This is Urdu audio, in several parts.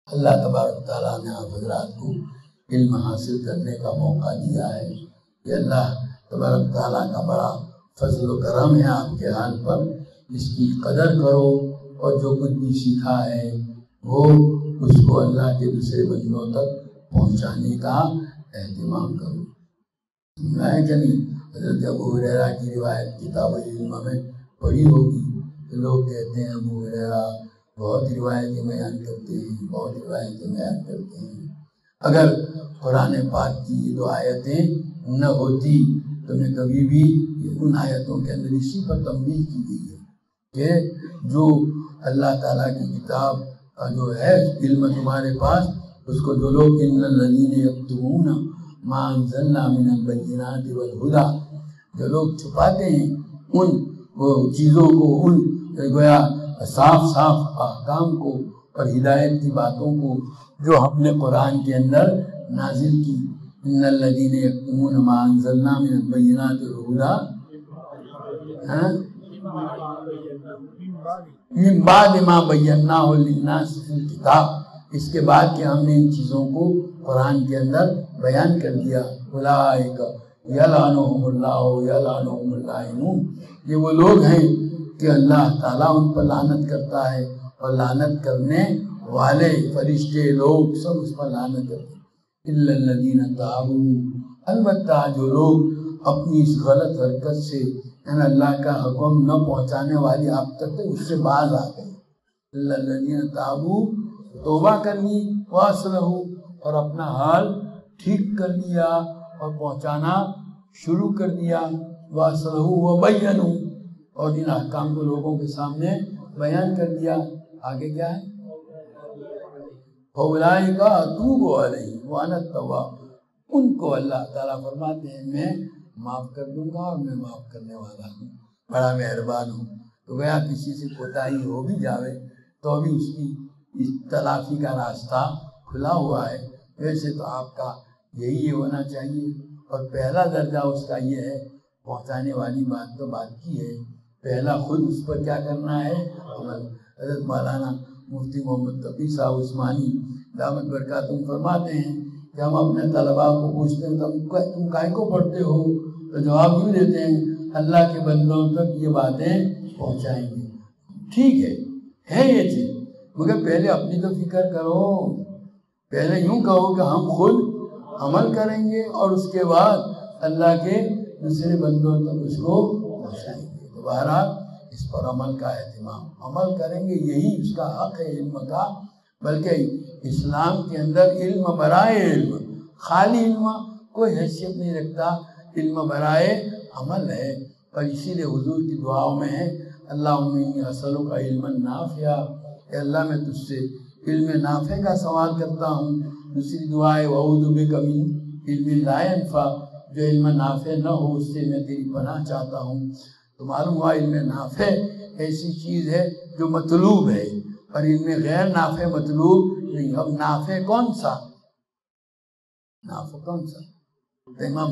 اللہ تبارک تعالیٰ نے آپ حضرات کو علم حاصل کرنے کا موقع دیا ہے. کہ اللہ تبارک تعالیٰ کا بڑا فضل و کرم ہے آپ کے حال پر. اس کی قدر کرو اور جو کچھ بھی سیکھا ہے وہ اس کو اللہ کے دوسرے بندوں تک پہنچانے کا اہتمام کرو. میں کہ نہیں حضرت ابو ہریرہ کی روایت کتاب العلم میں پڑھی ہوگی. لوگ کہتے ہیں ابو ہریرہ بہت روایتیں بیان کرتے ہیں، بہت روایتیں بیان کرتے ہیں. اگر قرآن پاک کی یہ دو آیتیں نہ ہوتی تو میں کبھی بھی ان آیتوں کے اندر اسی پر تنبیہ کی گئی ہے کہ جو اللہ تعالیٰ کی کتاب کا جو ہے علم تمہارے پاس، اس کو جو لوگ ان الذین یکتمون ما انزلنا من البینات والہدی، جو لوگ چھپاتے ہیں ان وہ چیزوں کو، ان گویا صاف صاف احکام کو اور ہدایت کی باتوں کو جو ہم نے قرآن کے اندر نازل کی. ان الذین یکتمون ما انزلنا من البینات والہدی من بعد ما بیناہ للناس فی الکتاب، اس کے بعد کہ ہم نے ان چیزوں کو قرآن کے اندر بیان کر دیا. اولئک یلعنہم اللہ یلعنہم اللاعنون، یہ وہ لوگ ہیں کہ اللہ تعالیٰ ان پر لعنت کرتا ہے اور لعنت کرنے والے فرشتے لوگ سب اس پر لعنت کرتے ہیں. الا الذین تابوا، البتہ جو لوگ اپنی اس غلط حرکت سے یعنی اللہ کا حکم نہ پہنچانے والی آپ تک اس سے باز آ گئے. الا الذین تابوا، توبہ کر لی، واصلحوا، اور اپنا حال ٹھیک کر لیا اور پہنچانا شروع کر دیا. واصلحوا وبینوا، اور ان احکام کو لوگوں کے سامنے بیان کر دیا. آگے کیا ہے؟ فَأُولَٰئِکَ أَتُوبُ عَلَیْہِمْ وَأَنَا التَّوَّابُ، ان کو اللہ تعالیٰ فرماتے ہیں میں معاف کر دوں گا اور میں معاف کرنے والا ہوں، بڑا مہربان ہوں. تو گیا کسی سے کوتاہی ہو بھی جاوے تو بھی اس کی اس تلافی کا راستہ کھلا ہوا ہے. ویسے تو آپ کا یہی ہونا چاہیے، اور پہلا درجہ اس کا یہ ہے، پہنچانے والی بات تو بات کی ہے، پہلا خود اس پر کیا کرنا ہے، عمل. حضرت مولانا مفتی محمد تقی صاحب عثمانی دامت برکاتہم فرماتے ہیں کہ ہم اپنے طلباء کو پوچھتے ہیں تم کائے کو پڑھتے ہو، تو جواب یوں دیتے ہیں اللہ کے بندوں تک یہ باتیں پہنچائیں گے. ٹھیک ہے یہ چیز، مگر پہلے اپنی تو فکر کرو. پہلے یوں کہو کہ ہم خود عمل کریں گے اور اس کے بعد اللہ کے دوسرے بندوں تک اس کو پہنچائیں گے. دوبارہ اس پر عمل کا اہتمام، عمل کریں گے، یہی اس کا حق ہے علم کا. بلکہ اسلام کے اندر علم برائے علم، خالی علم کوئی حیثیت نہیں رکھتا، علم برائے عمل ہے. اور اسی لیے حضور کی دعاؤں میں ہے اللہم انی اسألک علما نافعا، کہ اللہ میں تجھ سے علم نافع کا سوال کرتا ہوں. دوسری دعا ہے وَأَعُوذُ بِکَ مِنْ عِلْمٍ لَا يَنْفَعُ، جو علم نافع نہ ہو اس سے میں تیری پناہ چاہتا ہوں. تو معلوم ہوا علم نافع ایسی چیز ہے جو مطلوب ہے، اور علم غیر نافع مطلوب نہیں. اب نافع کون سا؟ امام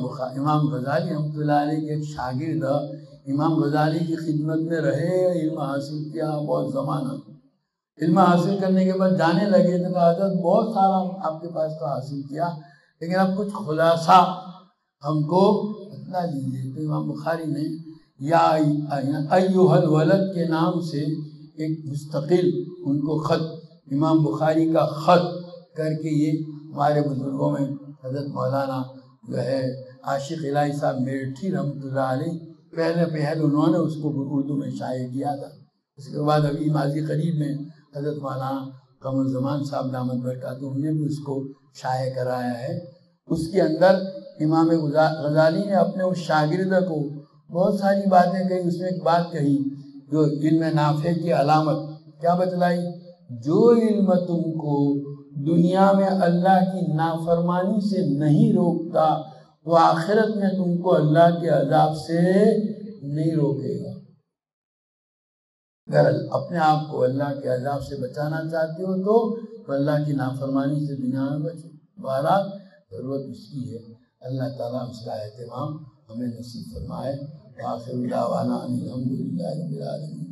غزالی رحمۃ اللہ علیہ کے ایک شاگرد امام غزالی کی خدمت میں رہے، علم حاصل کیا بہت زمانہ. علم حاصل کرنے کے بعد جانے لگے تو کہا حضرت بہت سارا آپ کے پاس تو حاصل کیا، لیکن اب کچھ خلاصہ ہم کو بتلا دیجیے. تو امام بخاری نے یا ایھا الولد کے نام سے ایک مستقل ان کو خط، امام بخاری کا خط کر کے یہ ہمارے بزرگوں میں حضرت مولانا جو ہے عاشق الہی صاحب میرٹھی رحمۃ اللہ علیہ پہل انہوں نے اس کو اردو میں شائع کیا تھا. اس کے بعد ابھی ماضی قریب میں حضرت مولانا قمر زمان صاحب دامت برکاتہم نے بھی اس کو شائع کرایا ہے. اس کے اندر امام غزالی نے اپنے اس شاگرد کو بہت ساری باتیں کہی. اس میں ایک بات کہی جو علم نافع کی علامت کیا بتلائی، جو علم تم کو دنیا میں اللہ کی نافرمانی سے نہیں روکتا وہ آخرت میں تم کو اللہ کے عذاب سے نہیں روکے گا. اگر اپنے آپ کو اللہ کے عذاب سے بچانا چاہتے ہو تو اللہ کی نافرمانی سے دنیا میں بچو. بہرحال ضرورت اس کی ہے، اللہ تعالیٰ اس کا اہتمام ہمیں نصیب فرمائے. آخر دعوانا الحمدللہ رب العالمین.